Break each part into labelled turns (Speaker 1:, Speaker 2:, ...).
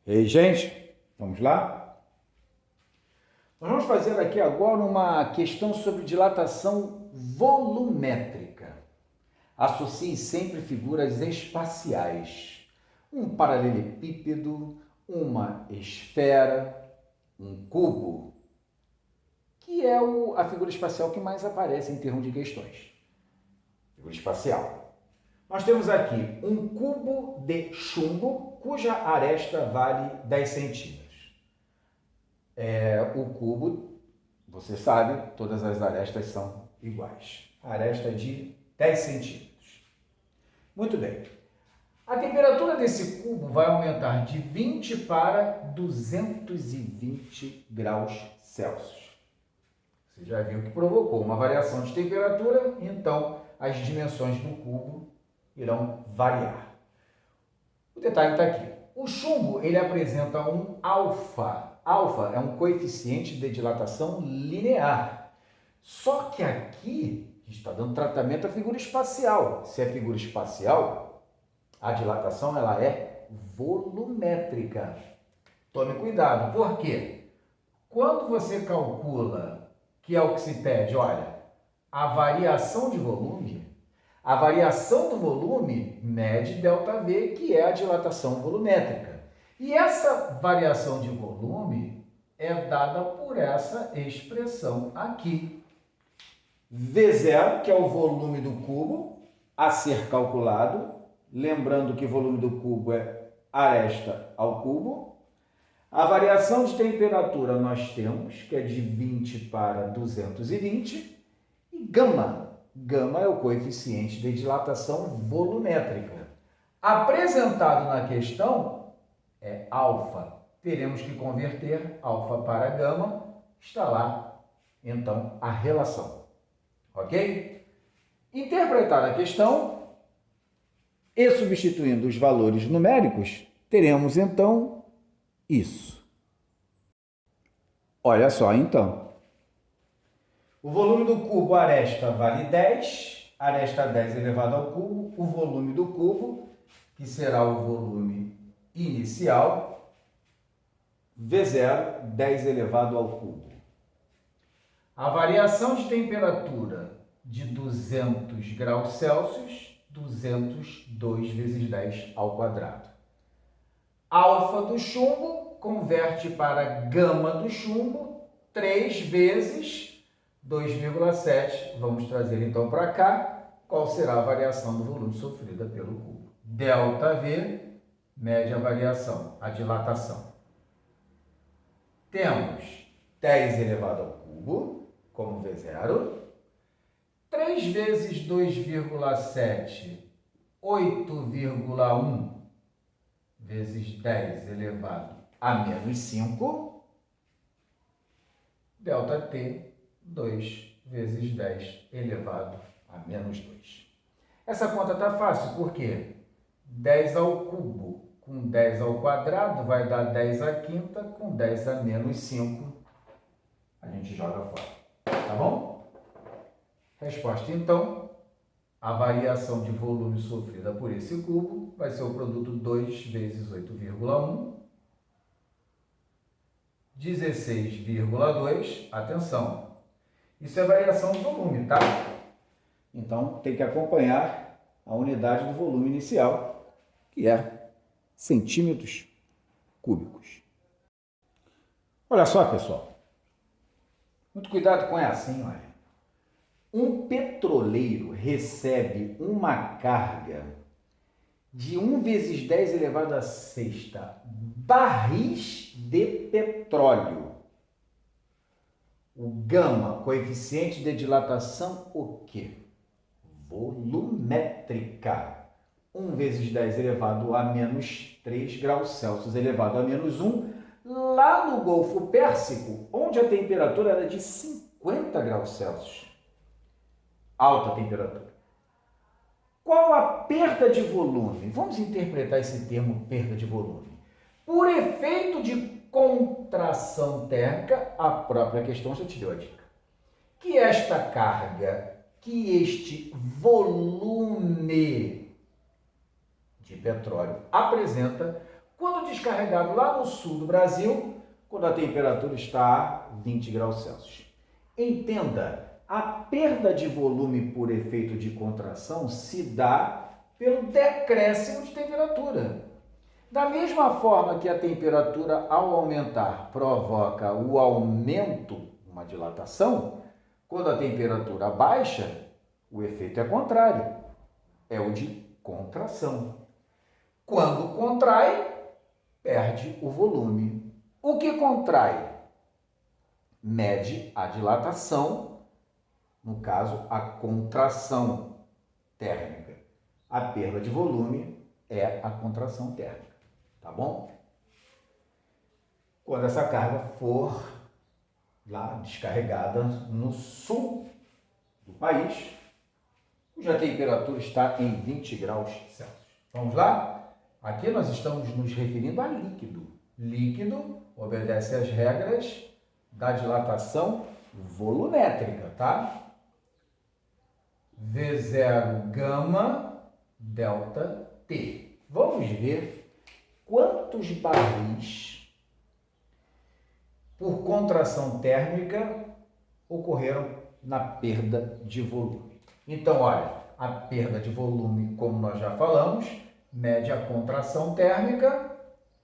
Speaker 1: Ei, gente, vamos lá? Nós vamos fazer aqui agora uma questão sobre dilatação volumétrica. Associe sempre figuras espaciais. Um paralelepípedo, uma esfera, um cubo, que é a figura espacial que mais aparece em termos de questões. Figura espacial. Nós temos aqui um cubo de chumbo, cuja aresta vale 10 centímetros. O cubo, você sabe, todas as arestas são iguais. Aresta de 10 centímetros. Muito bem. A temperatura desse cubo vai aumentar de 20 para 220 graus Celsius. Você já viu que provocou uma variação de temperatura, então as dimensões do cubo irão variar. O detalhe está aqui. O chumbo ele apresenta um alfa. Alfa é um coeficiente de dilatação linear. Só que aqui a gente está dando tratamento à figura espacial. Se é figura espacial, a dilatação ela é volumétrica. Tome cuidado. Por quê? Quando você calcula, que é o que se pede, olha, a variação de volume, a variação do volume mede ΔV, que é a dilatação volumétrica. E essa variação de volume é dada por essa expressão aqui. V0, que é o volume do cubo, a ser calculado. Lembrando que o volume do cubo é aresta ao cubo. A variação de temperatura nós temos, que é de 20 para 220. E gama. Gama é o coeficiente de dilatação volumétrica. Apresentado na questão é alfa. Teremos que converter alfa para gama. Está lá, então, a relação. Ok? Interpretada a questão e substituindo os valores numéricos, teremos, então, isso. Olha só, então. O volume do cubo aresta vale 10, aresta 10 elevado ao cubo, o volume do cubo, que será o volume inicial, V0, 10 elevado ao cubo. A variação de temperatura de 200 graus Celsius, 202 vezes 10 ao quadrado. Alfa do chumbo converte para gama do chumbo, 3 vezes 2,7, vamos trazer então para cá, qual será a variação do volume sofrida pelo cubo. ΔV mede a variação, a dilatação. Temos 10 elevado ao cubo, como V0, 3 vezes 2,7, 8,1 vezes 10 elevado a menos 5, ΔT, 2 vezes 10 elevado a menos 2. Essa conta está fácil, porque 10 ao cubo com 10 ao quadrado vai dar 10 à quinta, com 10 a menos 5, a gente joga fora. Tá bom? Resposta, então, a variação de volume sofrida por esse cubo vai ser o produto 2 vezes 8,1, 16,2, atenção, isso é variação de volume, tá? Então, tem que acompanhar a unidade do volume inicial, que é centímetros cúbicos. Olha só, pessoal. Muito cuidado com essa, hein? Olha. Um petroleiro recebe uma carga de 1 vezes 10 elevado a sexta barris de petróleo. O gama, coeficiente de dilatação, o quê? Volumétrica. 1 vezes 10 elevado a menos 3 graus Celsius elevado a menos 1, lá no Golfo Pérsico, onde a temperatura era de 50 graus Celsius. Alta temperatura. Qual a perda de volume? Vamos interpretar esse termo perda de volume. Por efeito de contração térmica, a própria questão já te deu a dica. Que esta carga, que este volume de petróleo apresenta Quando descarregado lá no sul do Brasil, quando a temperatura está a 20 graus Celsius. Entenda, a perda de volume por efeito de contração se dá pelo decréscimo de temperatura. Da mesma forma que a temperatura, ao aumentar, provoca o aumento, uma dilatação, quando a temperatura baixa, o efeito é contrário, é o de contração. Quando contrai, perde o volume. O que contrai? Mede a dilatação, no caso, a contração térmica. A perda de volume é a contração térmica, tá bom? Quando essa carga for lá descarregada no sul do país, cuja temperatura está em 20 graus Celsius. Vamos lá? Aqui nós estamos nos referindo a líquido. Líquido obedece às regras da dilatação volumétrica, tá? V0 gama delta T. Vamos ver quantos barris por contração térmica ocorreram na perda de volume. Então, olha, a perda de volume, como nós já falamos, mede a contração térmica,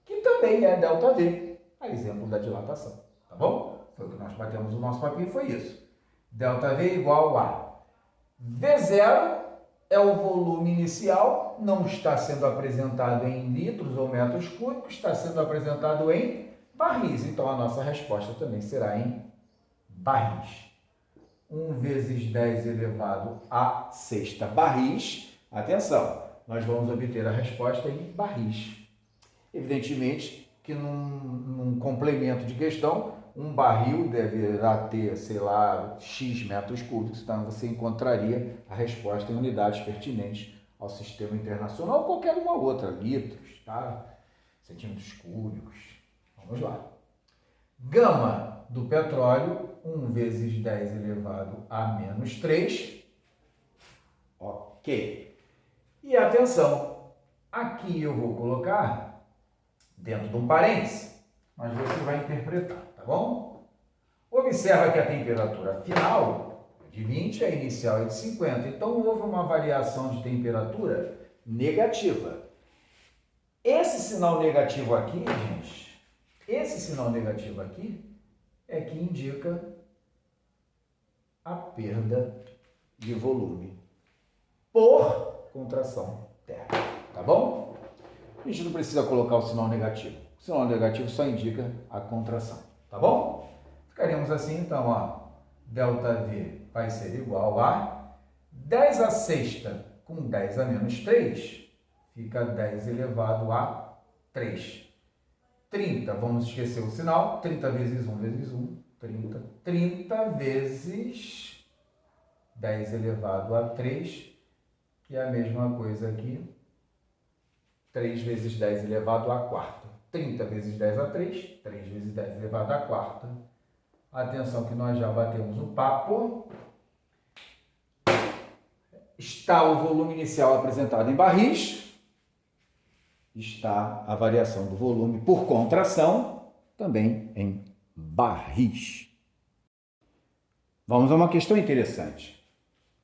Speaker 1: que também é ΔV, a exemplo da dilatação, tá bom? Foi o que nós batemos no nosso papinho, foi isso. ΔV igual a V0 é o volume inicial, não está sendo apresentado em litros ou metros cúbicos, está sendo apresentado em barris. Então, a nossa resposta também será em barris. 1 vezes 10 elevado a sexta barris. Atenção, nós vamos obter a resposta em barris. Evidentemente que num complemento de questão, um barril deverá ter, sei lá, X metros cúbicos, então você encontraria a resposta em unidades pertinentes ao sistema internacional ou qualquer uma outra, litros, tá? Centímetros cúbicos. Vamos lá. Gama do petróleo, 1 vezes 10 elevado a menos 3. Ok. E atenção, aqui eu vou colocar dentro de um parêntese, mas você vai interpretar, tá bom? Observa que a temperatura final é de 20 e a inicial é de 50. Então, houve uma variação de temperatura negativa. Esse sinal negativo aqui, gente, esse sinal negativo aqui é que indica a perda de volume por contração térmica, tá bom? A gente não precisa colocar o sinal negativo. O sinal negativo só indica a contração, tá bom? Ficaremos assim, então, ó, ΔV vai ser igual a 10 a sexta com 10 a menos 3, fica 10 elevado a 3. 30, vamos esquecer o sinal, 30 vezes 1 vezes 1, 30. 30 vezes 10 elevado a 3, que é a mesma coisa aqui, 3 vezes 10 elevado à quarta. 30 vezes 10 a 3, 3 vezes 10 elevado à quarta. Atenção que nós já batemos o papo. Está o volume inicial apresentado em barris. Está a variação do volume por contração, também em barris. Vamos a uma questão interessante.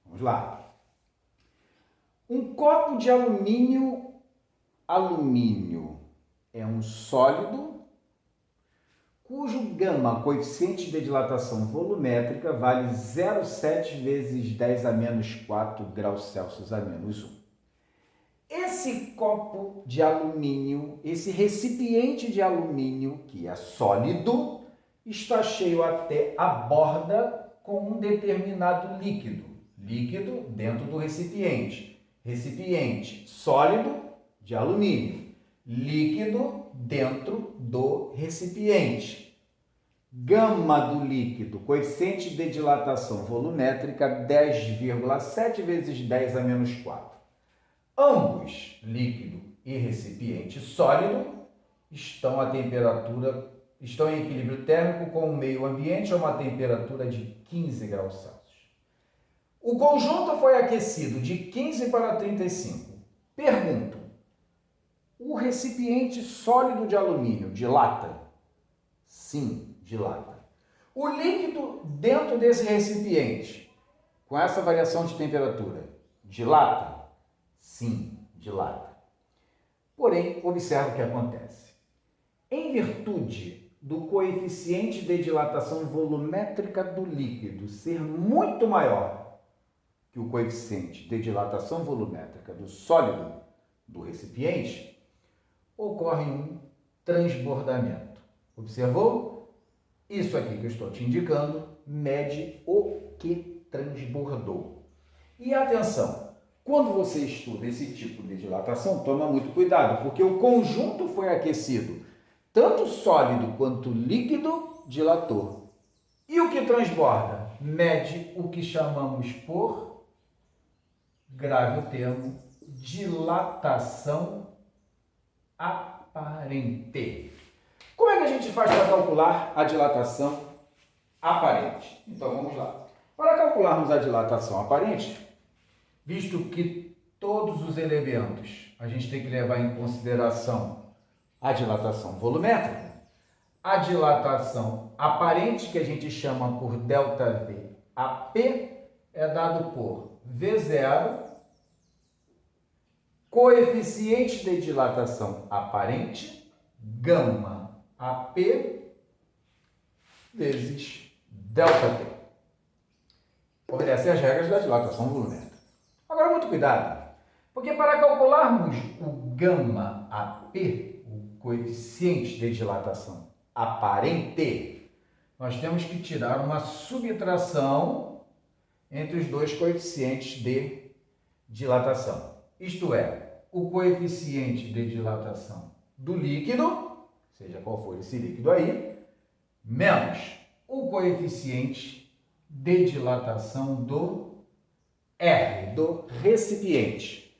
Speaker 1: Vamos lá. Um copo de alumínio é um sólido cujo gama, coeficiente de dilatação volumétrica, vale 0,7 vezes 10 a menos 4 graus Celsius a menos 1. Esse copo de alumínio, esse recipiente de alumínio, que é sólido, está cheio até a borda com um determinado líquido. Líquido dentro do recipiente. Recipiente sólido de alumínio. Líquido dentro do recipiente. Gama do líquido, coeficiente de dilatação volumétrica 10,7 vezes 10 a menos 4. Ambos, líquido e recipiente sólido, estão em equilíbrio térmico com o meio ambiente a uma temperatura de 15 graus Celsius. O conjunto foi aquecido de 15 para 35. Pergunto: o O recipiente sólido de alumínio dilata? Sim, dilata. O líquido dentro desse recipiente, com essa variação de temperatura, dilata? Sim, dilata. Porém, observe o que acontece. Em virtude do coeficiente de dilatação volumétrica do líquido ser muito maior que o coeficiente de dilatação volumétrica do sólido do recipiente, ocorre um transbordamento. Observou? Isso aqui que eu estou te indicando mede o que transbordou. E atenção, quando você estuda esse tipo de dilatação, toma muito cuidado, porque o conjunto foi aquecido, tanto sólido quanto líquido dilatou. E o que transborda? Mede o que chamamos por, grave o termo, dilatação aparente. Como é que a gente faz para calcular a dilatação aparente? Então vamos lá. Para calcularmos a dilatação aparente, visto que todos os elementos a gente tem que levar em consideração a dilatação volumétrica, a dilatação aparente, que a gente chama por ΔV AP, é dado por V0, coeficiente de dilatação aparente, gama AP, vezes ΔT. Obedecem as regras da dilatação volumétrica. Agora, muito cuidado, porque para calcularmos o gama AP, o coeficiente de dilatação aparente, nós temos que tirar uma subtração entre os dois coeficientes de dilatação. Isto é, o coeficiente de dilatação do líquido, seja qual for esse líquido aí, menos o coeficiente de dilatação do R, do recipiente.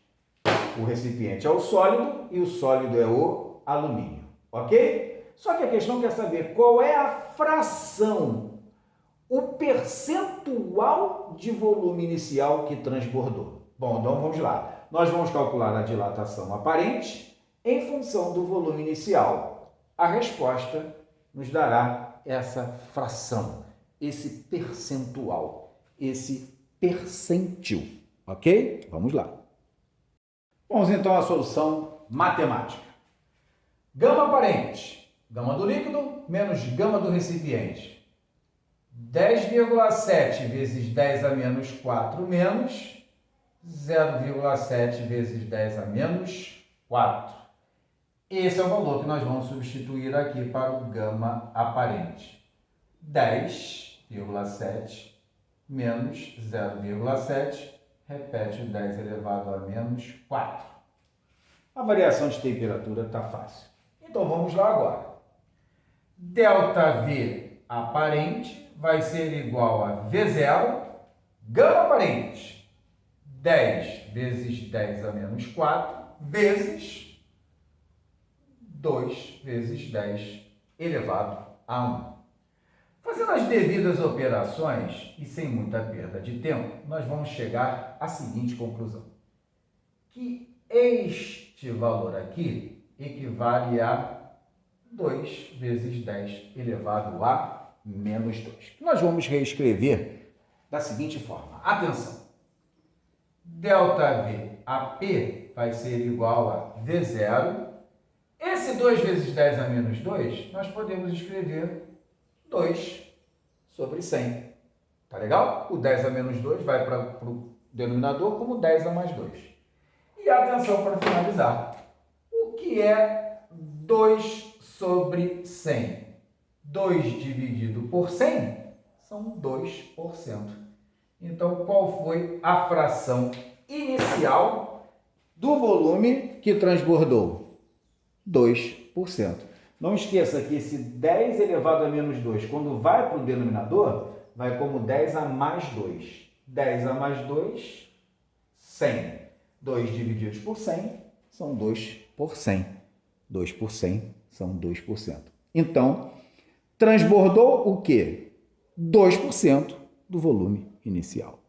Speaker 1: O recipiente é o sólido e o sólido é o alumínio, ok? Só que a questão quer saber qual é a fração, o percentual de volume inicial que transbordou. Bom, então vamos lá. Nós vamos calcular a dilatação aparente em função do volume inicial. A resposta nos dará essa fração, esse percentual, esse percentil, ok? Vamos lá. Vamos então à solução matemática. Gama aparente, gama do líquido menos gama do recipiente. 10,7 vezes 10 a menos 4 menos 0,7 vezes 10 a menos 4. Esse é o valor que nós vamos substituir aqui para o gama aparente. 10,7 menos 0,7, repete o 10 elevado a menos 4. A variação de temperatura está fácil. Então vamos lá agora. ΔV aparente vai ser igual a V0, gama aparente. 10 vezes 10 a menos 4, vezes 2 vezes 10 elevado a 1. Fazendo as devidas operações e sem muita perda de tempo, nós vamos chegar à seguinte conclusão. Que este valor aqui equivale a 2 vezes 10 elevado a menos 2. Nós vamos reescrever da seguinte forma. Atenção! ΔV AP vai ser igual a V0. Esse 2 vezes 10 a menos 2, nós podemos escrever 2 sobre 100. Tá legal? O 10 a menos 2 vai para o denominador como 10 a mais 2. E atenção para finalizar. O que é 2 sobre 100? 2 dividido por 100 são 2%. Então, qual foi a fração inicial do volume que transbordou? 2%. Não esqueça que esse 10 elevado a menos 2, quando vai para o denominador, vai como 10 a mais 2. 10 a mais 2, 100. 2 divididos por 100 são 2 por 100. 2 por 100 são 2%. Então, transbordou o quê? 2% do volume inicial.